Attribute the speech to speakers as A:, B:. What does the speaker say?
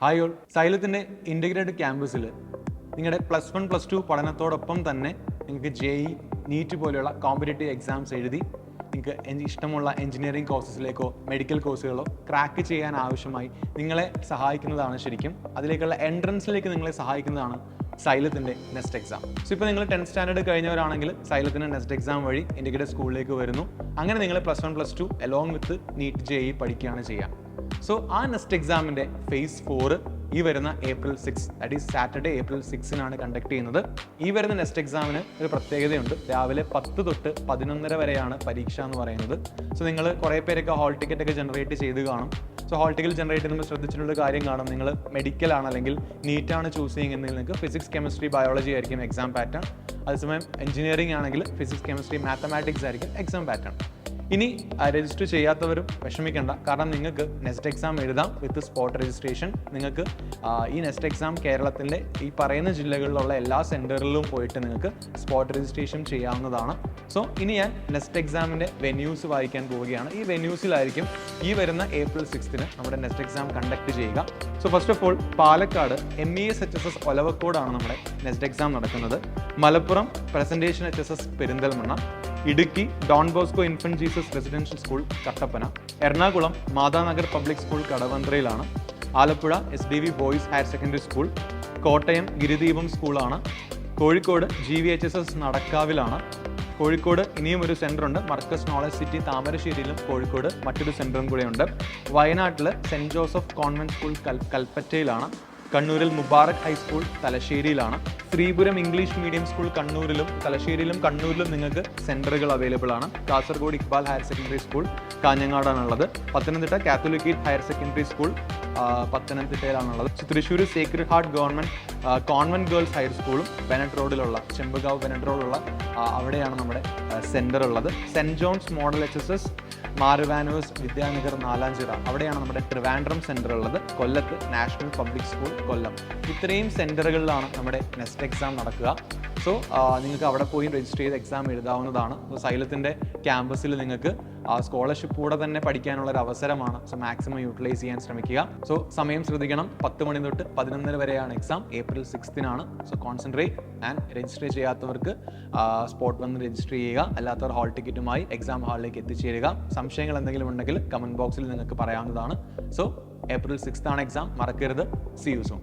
A: Hi all, സൈലത്തിൻ്റെ integrated ക്യാമ്പസിൽ നിങ്ങളുടെ +1 +2 പഠനത്തോടൊപ്പം തന്നെ നിങ്ങൾക്ക് JEE നീറ്റ് പോലെയുള്ള കോമ്പറ്റേറ്റീവ് എക്സാംസ് എഴുതി നിങ്ങൾക്ക് ഇഷ്ടമുള്ള എഞ്ചിനീയറിംഗ് കോഴ്സസിലേക്കോ മെഡിക്കൽ കോഴ്സുകളോ ക്രാക്ക് ചെയ്യാൻ ആവശ്യമായി നിങ്ങളെ സഹായിക്കുന്നതാണ്. ശരിക്കും അതിലേക്കുള്ള എൻട്രൻസിലേക്ക് നിങ്ങളെ സഹായിക്കുന്നതാണ് സൈലത്തിൻ്റെ നെസ്റ്റ് എക്സാം. സോ ഇപ്പോൾ നിങ്ങൾ 10th സ്റ്റാൻഡേർഡ് കഴിഞ്ഞവരാണെങ്കിൽ സൈലത്തിൻ്റെ നെസ്റ്റ് എക്സാം വഴി ഇൻ്റഗ്രേറ്റഡ് സ്കൂളിലേക്ക് വരുന്നു. അങ്ങനെ നിങ്ങൾ +1 +2 അലോങ് വിത്ത് നീറ്റ് JEE പഠിക്കുകയാണ് ചെയ്യുക. സോ ആ നെസ്റ്റ് എക്സാമിൻ്റെ ഫേസ് 4 ഈ വരുന്ന April 6, that is Saturday April 6 conduct ചെയ്യുന്നത്. ഈ വരുന്ന നെസ്റ്റ് എക്സാമിന് ഒരു പ്രത്യേകതയുണ്ട്. രാവിലെ 10 തൊട്ട് 11:30 വരെയാണ് പരീക്ഷ എന്ന് പറയുന്നത്. സോ നിങ്ങൾ കുറേ പേരൊക്കെ ഹാൾ ടിക്കറ്റ് ഒക്കെ ജനറേറ്റ് ചെയ്ത് കാണും. സോ ഹാൾ ടിക്കറ്റ് ജനറേറ്റ് ചെയ്യുമ്പോൾ ശ്രദ്ധിച്ചിട്ടുള്ള കാര്യം കാണും, നിങ്ങൾ മെഡിക്കൽ ആണ് അല്ലെങ്കിൽ നീറ്റാണ് ചൂസ് ചെയ്യുന്നതെങ്കിൽ നിങ്ങൾക്ക് ഫിസിക്സ് കെമിസ്ട്രി ബയോളജി ആയിരിക്കും എക്സാം പാറ്റേൺ. അതേസമയം എഞ്ചിനീയറിംഗ് ആണെങ്കിൽ ഫിസിക്സ് കെമിസ്ട്രി മാത്തമാറ്റിക്സ് ആയിരിക്കും എക്സാം പാറ്റേൺ. ഇനി രജിസ്റ്റർ ചെയ്യാത്തവരും വിഷമിക്കേണ്ട, കാരണം നിങ്ങൾക്ക് നെസ്റ്റ് എക്സാം എഴുതാം വിത്ത് സ്പോട്ട് രജിസ്ട്രേഷൻ. നിങ്ങൾക്ക് ഈ നെസ്റ്റ് എക്സാം കേരളത്തിൻ്റെ ഈ പറയുന്ന ജില്ലകളിലുള്ള എല്ലാ സെൻറ്ററിലും പോയിട്ട് നിങ്ങൾക്ക് സ്പോട്ട് രജിസ്ട്രേഷൻ ചെയ്യാവുന്നതാണ്. സോ ഇനി ഞാൻ നെസ്റ്റ് എക്സാമിൻ്റെ വെന്യൂസ് വായിക്കാൻ പോവുകയാണ്. ഈ വെന്യൂസിലായിരിക്കും ഈ വരുന്ന April 6 നമ്മുടെ നെസ്റ്റ് എക്സാം കണ്ടക്ട് ചെയ്യുക. So first of all Palakkad MES HSS ഒലവക്കോടാണ് നമ്മുടെ നെസ്റ്റ് എക്സാം നടക്കുന്നത്. Malappuram presentation HSS Perinthalmanna, Idukki Don Bosco infant Jesus residential school Kattappana, Ernakulam Mathanagar public school കടവന്ത്രയിലാണ്, Alappuzha SDV boys higher secondary school, Kottayam Girideepam സ്കൂളാണ്, കോഴിക്കോട് GVHSS നടക്കാവിലാണ്. കോഴിക്കോട് ഇനിയും ഒരു സെൻറ്ററുണ്ട്, മർക്കസ് നോളജ് സിറ്റി താമരശ്ശേരിയിലും കോഴിക്കോട് മറ്റൊരു സെൻറ്ററും കൂടെയുണ്ട്. വയനാട്ടിൽ സെൻറ്റ് ജോസഫ് കോൺവെൻറ്റ് സ്കൂൾ കൽപ്പറ്റയിലാണ്. കണ്ണൂരിൽ Mubarak high school തലശ്ശേരിയിലാണ്. Sreepuram English medium school കണ്ണൂരിലും കണ്ണൂരിലും നിങ്ങൾക്ക് സെൻറ്ററുകൾ അവൈലബിൾ ആണ്. Kasaragod Iqbal higher secondary school കാഞ്ഞങ്ങാടാണുള്ളത്. Pathanamthitta catholicate higher secondary school പത്തനംതിട്ടയിലാണുള്ളത്. Thrissur sacred heart convent girls higher സ്കൂളും ബെനറ്റ് റോഡിലുള്ള ചെമ്പകാവ് ബെനറ്റ് റോഡിലുള്ള അവിടെയാണ് നമ്മുടെ സെൻറ്റർ ഉള്ളത്. സെൻറ്റ് ജോൺസ് മോഡൽ HSS മാരുവാനൂസ് വിദ്യാനഗർ നാലാഞ്ചിറ അവിടെയാണ് നമ്മുടെ ട്രിവാൻഡ്രം സെൻറ്റർ ഉള്ളത്. കൊല്ലത്ത് നാഷണൽ പബ്ലിക് സ്കൂൾ കൊല്ലം. ഇത്രയും സെൻറ്ററുകളിലാണ് നമ്മുടെ നെസ്റ്റ് എക്സാം നടക്കുക. സോ നിങ്ങൾക്ക് അവിടെ പോയി രജിസ്റ്റർ ചെയ്ത് എക്സാം എഴുതാവുന്നതാണ്. സൈലത്തിൻ്റെ ക്യാമ്പസിൽ നിങ്ങൾക്ക് സ്കോളർഷിപ്പ് കൂടെ തന്നെ പഠിക്കാനുള്ള ഒരു അവസരമാണ്. സോ മാക്സിമം യൂട്ടിലൈസ് ചെയ്യാൻ ശ്രമിക്കുക. സോ സമയം ശ്രദ്ധിക്കണം, 10 മണി തൊട്ട് 11:30 വരെയാണ് exam. April 6 so concentrate and register ചെയ്യാത്തവർക്ക് സ്പോട്ട് വന്ന് രജിസ്റ്റർ ചെയ്യുക. അല്ലാത്തവർ ഹാൾ ടിക്കറ്റുമായി എക്സാം ഹാളിലേക്ക് എത്തിച്ചേരുക. സംശയങ്ങൾ എന്തെങ്കിലും ഉണ്ടെങ്കിൽ കമൻറ്റ് ബോക്സിൽ നിങ്ങൾക്ക് പറയാവുന്നതാണ്. സോ April 6 എക്സാം, മറക്കരുത്. See you soon.